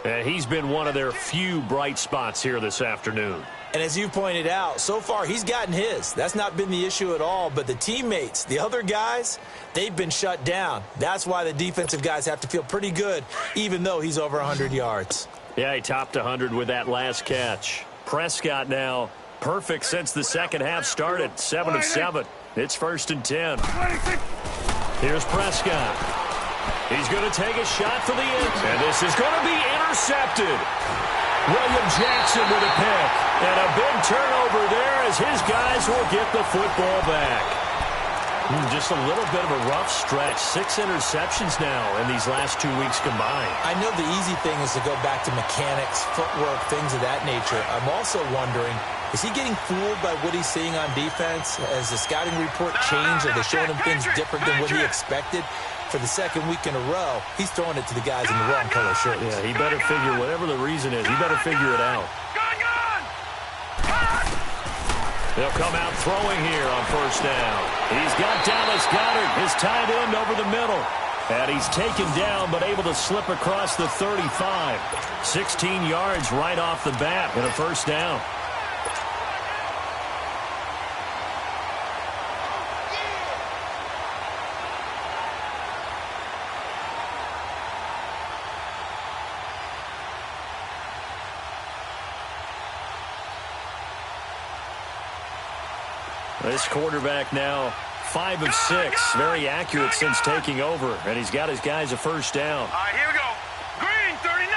And he's been one of their few bright spots here this afternoon. And as you pointed out, so far he's gotten his. That's not been the issue at all. But the teammates, the other guys, they've been shut down. That's why the defensive guys have to feel pretty good, even though he's over 100 yards. Yeah, he topped 100 with that last catch. Prescott now perfect since the second half started. 7 of 7. It's 1st and 10. Here's Prescott. He's going to take a shot for the end. And this is going to be intercepted. William Jackson with a pick. And a big turnover there as his guys will get the football back. Just a little bit of a rough stretch. 6 interceptions now in these last 2 weeks combined. I know the easy thing is to go back to mechanics, footwork, things of that nature. I'm also wondering, is he getting fooled by what he's seeing on defense? Has the scouting report changed? Are they showing him things different than what he expected? For the second week in a row, he's throwing it to the guys in the wrong color shirts. Yeah, he better figure, whatever the reason is, he better figure it out. They'll come out throwing here on first down. He's got Dallas Goedert, his tight end, over the middle. And he's taken down, but able to slip across the 35. 16 yards right off the bat and a first down. This quarterback now 5 of 6. Very accurate since taking over. And he's got his guys a first down. All right, here we go. Green 39.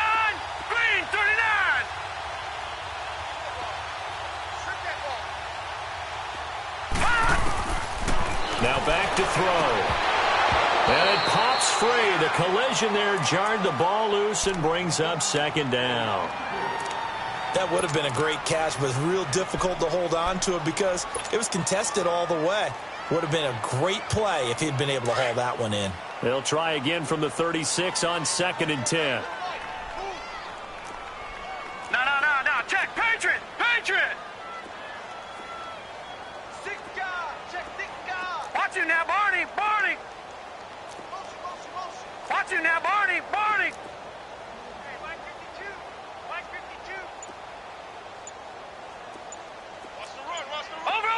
Green 39. Now back to throw. And it pops free. The collision there jarred the ball loose and brings up second down. That would have been a great catch, but it's real difficult to hold on to it because it was contested all the way. Would have been a great play if he'd been able to haul that one in. They'll try again from the 36 on 2nd and 10. No. Check. Patriot. Patriot. Check 6 guard. Watch him now, Barney. Barney. Watch him now, Barney. Barney. Hey, Mike 52. Mike 52. Watch the run. Over.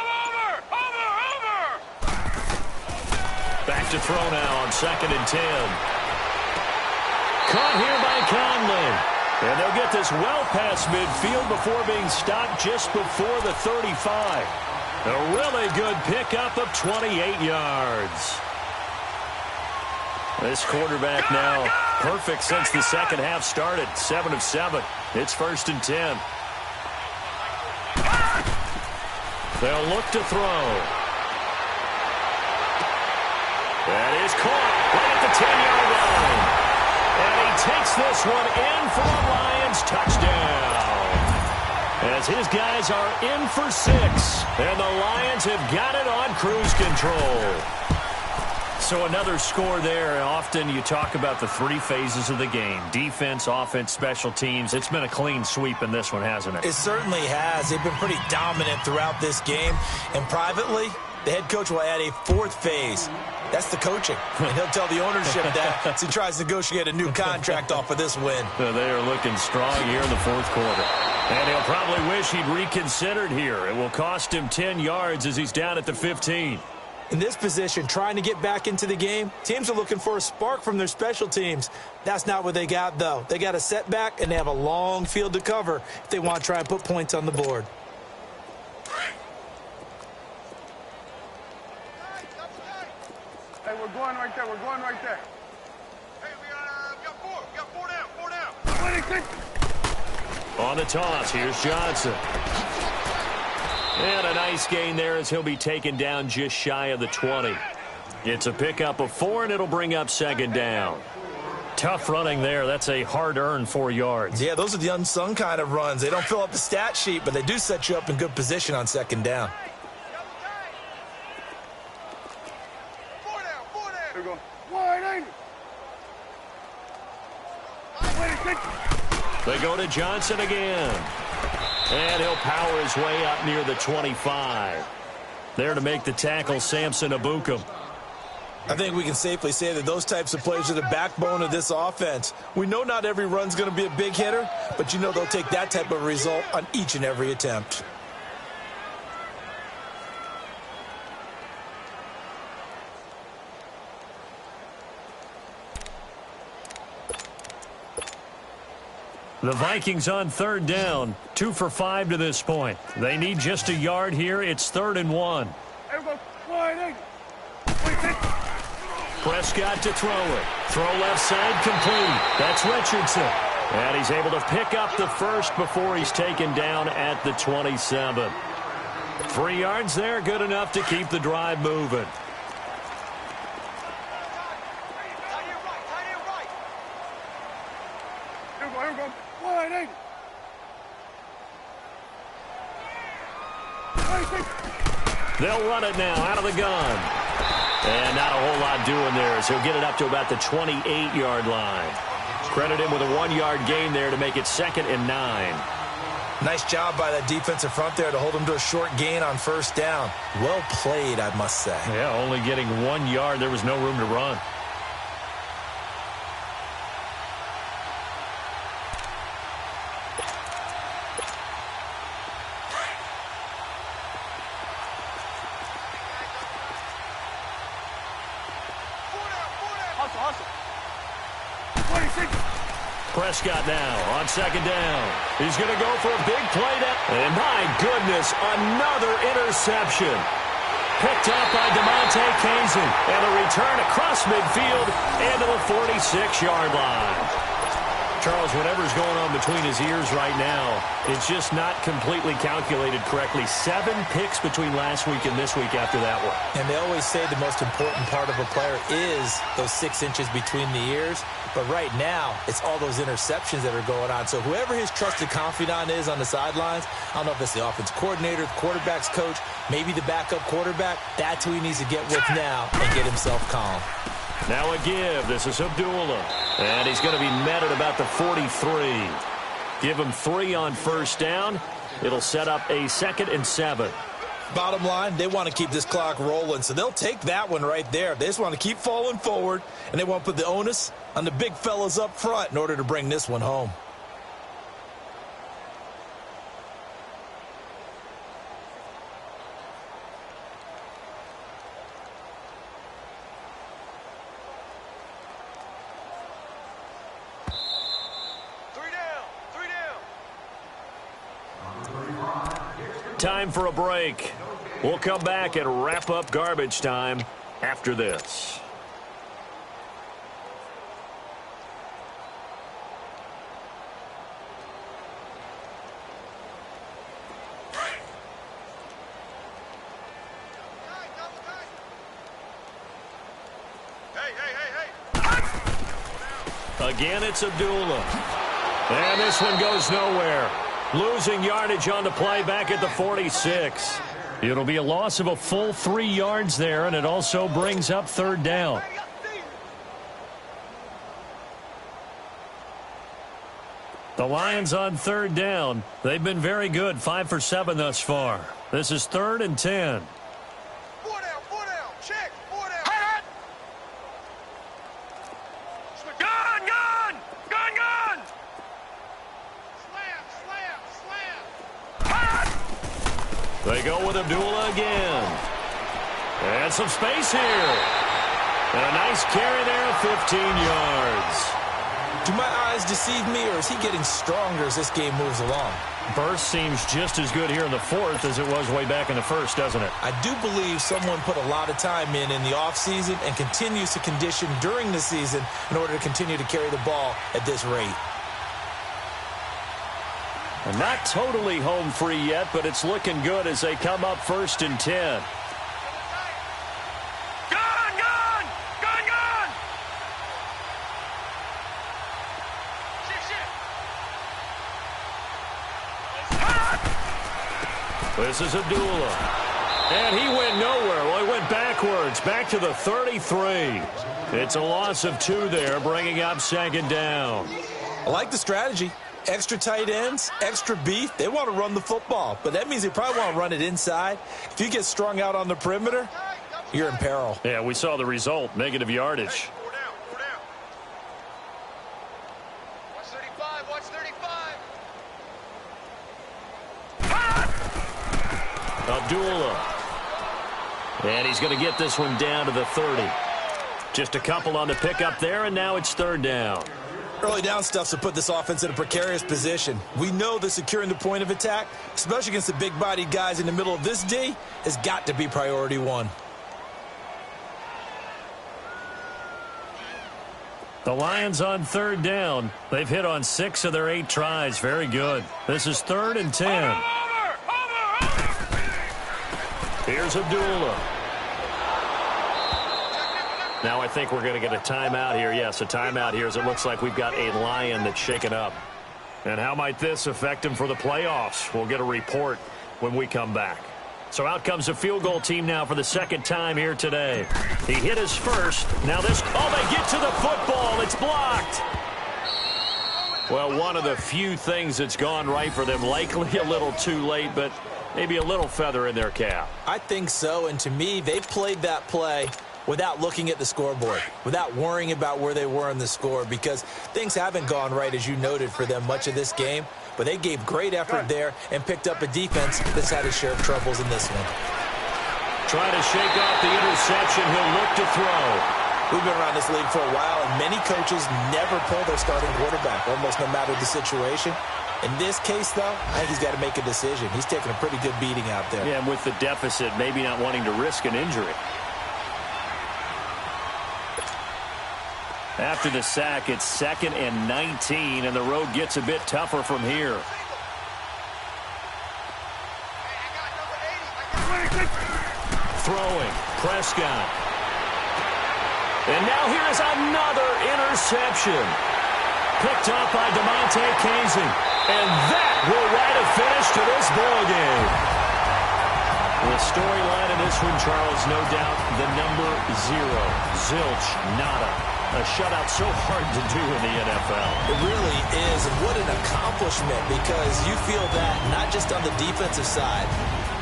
Back to throw now on 2nd and 10. Caught here by Conley. And they'll get this well past midfield before being stopped just before the 35. A really good pickup of 28 yards. This quarterback now perfect since the second half started. 7 of 7. It's 1st and 10. They'll look to throw. That is caught right at the 10-yard line. And he takes this one in for a Lions touchdown. As his guys are in for 6. And the Lions have got it on cruise control. So another score there. Often you talk about the 3 phases of the game. Defense, offense, special teams. It's been a clean sweep in this one, hasn't it? It certainly has. They've been pretty dominant throughout this game. And privately, the head coach will add a 4th phase. That's the coaching. And he'll tell the ownership that as he tries to negotiate a new contract off of this win. They are looking strong here in the 4th quarter. And he'll probably wish he'd reconsidered here. It will cost him 10 yards as he's down at the 15. In this position, trying to get back into the game, teams are looking for a spark from their special teams. That's not what they got, though. They got a setback, and they have a long field to cover if they want to try and put points on the board. Hey, we're going right there. Hey, we got 4. We got 4 down. 4 down. 26. On the toss, here's Johnson. And a nice gain there as he'll be taken down just shy of the 20. It's a pickup of 4, and it'll bring up second down. Tough running there. That's a hard-earned 4 yards. Yeah, those are the unsung kind of runs. They don't fill up the stat sheet, but they do set you up in good position on second down. 4 down. Here we go. 180. They go to Johnson again. And he'll power his way up near the 25. There to make the tackle, Samson Abukum. I think we can safely say that those types of plays are the backbone of this offense. We know not every run's going to be a big hitter, but you know they'll take that type of result on each and every attempt. The Vikings on 3rd down, 2 for 5 to this point. They need just a yard here. It's 3rd and 1. Here we go. 180. Prescott to throw it. Throw left side complete. That's Richardson. And he's able to pick up the first before he's taken down at the 27. 3 yards there, good enough to keep the drive moving. Here we go. 180. 26. They'll run it now out of the gun. And not a whole lot doing there as he'll get it up to about the 28-yard line. Credit him with a 1-yard gain there to make it 2nd and 9. Nice job by that defensive front there to hold him to a short gain on 1st down. Well played, I must say. Yeah, only getting 1 yard. There was no room to run. Prescott now on 2nd down. He's going to go for a big play down. And my goodness, another interception. Picked up by DeMonte Kazin. And a return across midfield into the 46-yard line. Charles, whatever's going on between his ears right now, it's just not completely calculated correctly. 7 picks between last week and this week after that one. And they always say the most important part of a player is those 6 inches between the ears. But right now, it's all those interceptions that are going on. So whoever his trusted confidant is on the sidelines, I don't know if it's the offense coordinator, the quarterback's coach, maybe the backup quarterback, that's who he needs to get with now and get himself calm. Now a give. This is Abdullah. And he's going to be met at about the 43. Give him 3 on first down. It'll set up a 2nd and 7. Bottom line, they want to keep this clock rolling, so they'll take that one right there. They just want to keep falling forward, and they want to put the onus on the big fellas up front in order to bring this one home. Time for a break. We'll come back and wrap up garbage time after this. Again, it's Abdullah. And this one goes nowhere. Losing yardage on the play back at the 46. It'll be a loss of a full 3 yards there, and it also brings up 3rd down. The Lions on 3rd down. They've been very good, 5 for 7 thus far. This is 3rd and 10. 4 down, check, 4 down. Hot! Gun! Slam! Hot! They go with Abdullah again. And some space here. And a nice carry there, 15 yards. Do my eyes deceive me, or is he getting stronger as this game moves along? Burst seems just as good here in the 4th as it was way back in the 1st, doesn't it? I do believe someone put a lot of time in the offseason and continues to condition during the season in order to continue to carry the ball at this rate. And not totally home free yet, but it's looking good as they come up 1st and 10. This is Abdullah. And he went nowhere. Well, he went backwards, back to the 33. It's a loss of 2 there, bringing up 2nd down. I like the strategy. Extra tight ends, extra beef. They want to run the football, but that means they probably want to run it inside. If you get strung out on the perimeter, you're in peril. Yeah, we saw the result, negative yardage. Hey, 4 down. Watch 35, watch 35. Abdullah. And he's going to get this one down to the 30. Just a couple on the pickup there, and now it's 3rd down. Early down stuff's to put this offense in a precarious position. We know that securing the point of attack, especially against the big-bodied guys in the middle of this D, has got to be priority 1. The Lions on 3rd down. They've hit on 6 of their 8 tries. Very good. This is 3rd and 10. Here's Abdullah. Now I think we're going to get a timeout here. Yes, a timeout here as it looks like we've got a Lion that's shaken up. And how might this affect him for the playoffs? We'll get a report when we come back. So out comes the field goal team now for the 2nd time here today. He hit his first. Now this, they get to the football. It's blocked. Well, one of the few things that's gone right for them. Likely a little too late, but maybe a little feather in their cap. I think so, and to me, they played that play without looking at the scoreboard, without worrying about where they were in the score, because things haven't gone right, as you noted, for them much of this game. But they gave great effort there and picked up a defense that's had its share of troubles in this one. Trying to shake off the interception. He'll look to throw. We've been around this league for a while, and many coaches never pull their starting quarterback, almost no matter the situation. In this case, though, I think he's got to make a decision. He's taking a pretty good beating out there. Yeah, and with the deficit, maybe not wanting to risk an injury. After the sack, it's 2nd and 19, and the road gets a bit tougher from here. Throwing, Prescott. And now here is another interception. Picked up by DeMonte Casey. And that will write a finish to this ball game. The storyline in this one, Charles, no doubt the number 0. Zilch, nada. A shutout so hard to do in the NFL. It really is, and what an accomplishment, because you feel that not just on the defensive side,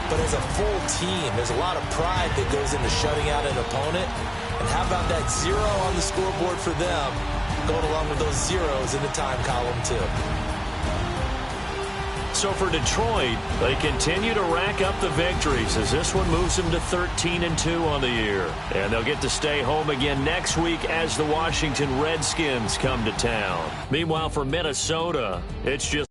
but as a full team. There's a lot of pride that goes into shutting out an opponent. And how about that 0 on the scoreboard for them, going along with those zeros in the time column, too. So for Detroit, they continue to rack up the victories as this one moves them to 13-2 on the year. And they'll get to stay home again next week as the Washington Redskins come to town. Meanwhile, for Minnesota, it's just